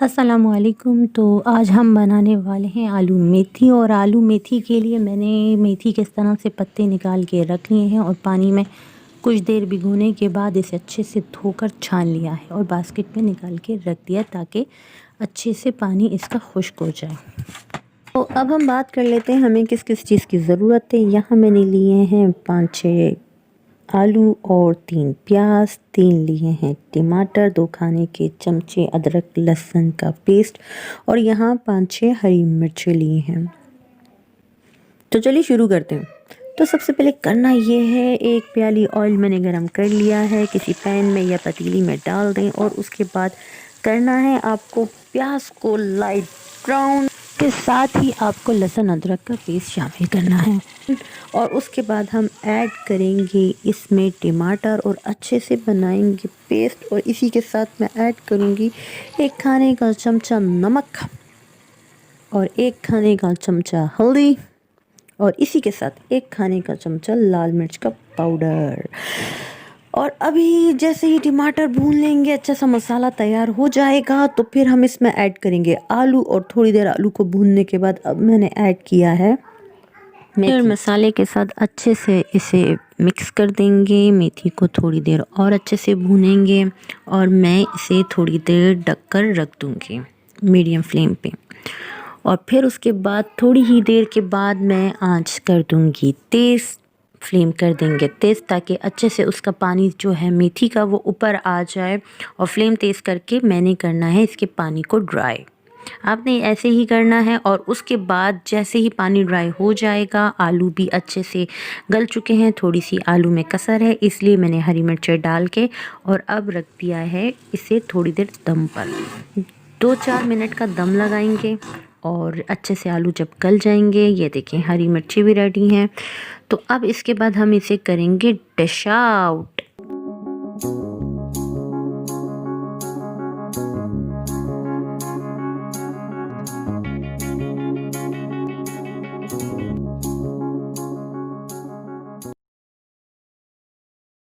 अस्सलामुअलैकुम। तो आज हम बनाने वाले हैं आलू मेथी। और आलू मेथी के लिए मैंने मेथी के इस तरह से पत्ते निकाल के रख लिए हैं और पानी में कुछ देर भिगोने के बाद इसे अच्छे से धोकर छान लिया है और बास्केट में निकाल के रख दिया ताकि अच्छे से पानी इसका खुश्क हो जाए। तो अब हम बात कर लेते हैं हमें किस किस चीज़ की ज़रूरत है। यहाँ मैंने लिए हैं 5-6 आलू और 3 प्याज, 3 लिए हैं टमाटर, 2 खाने के चमचे अदरक लहसुन का पेस्ट और यहाँ 5-6 हरी मिर्चें लिए हैं। तो चलिए शुरू करते हैं। तो सबसे पहले करना ये है, एक प्याली ऑयल मैंने गरम कर लिया है, किसी पैन में या पतीली में डाल दें और उसके बाद करना है आपको प्याज को लाइट ब्राउन के साथ ही आपको लहसुन अदरक का पेस्ट शामिल करना है और उसके बाद हम ऐड करेंगे इसमें टमाटर और अच्छे से बनाएंगे पेस्ट। और इसी के साथ मैं ऐड करूँगी 1 खाने का चमचा नमक और 1 खाने का चमचा हल्दी और इसी के साथ 1 खाने का चमचा लाल मिर्च का पाउडर। और अभी जैसे ही टमाटर भून लेंगे, अच्छा सा मसाला तैयार हो जाएगा तो फिर हम इसमें ऐड करेंगे आलू और थोड़ी देर आलू को भूनने के बाद अब मैंने ऐड किया है मेथी। मसाले के साथ अच्छे से इसे मिक्स कर देंगे। मेथी को थोड़ी देर और अच्छे से भूनेंगे और मैं इसे थोड़ी देर ढक कर रख दूँगी मीडियम फ्लेम पे। और फिर उसके बाद थोड़ी ही देर के बाद मैं आंच कर दूँगी तेज़, फ्लेम कर देंगे तेज़ ताकि अच्छे से उसका पानी जो है मेथी का वो ऊपर आ जाए। और फ्लेम तेज़ करके मैंने करना है इसके पानी को ड्राई। आपने ऐसे ही करना है और उसके बाद जैसे ही पानी ड्राई हो जाएगा, आलू भी अच्छे से गल चुके हैं, थोड़ी सी आलू में कसर है इसलिए मैंने हरी मिर्चें डाल के और अब रख दिया है इसे थोड़ी देर दम पर। 2-4 मिनट का दम लगाएंगे और अच्छे से आलू जब गल जाएंगे, ये देखें हरी मिर्ची भी रेडी हैं। तो अब इसके बाद हम इसे करेंगे डिश आउट।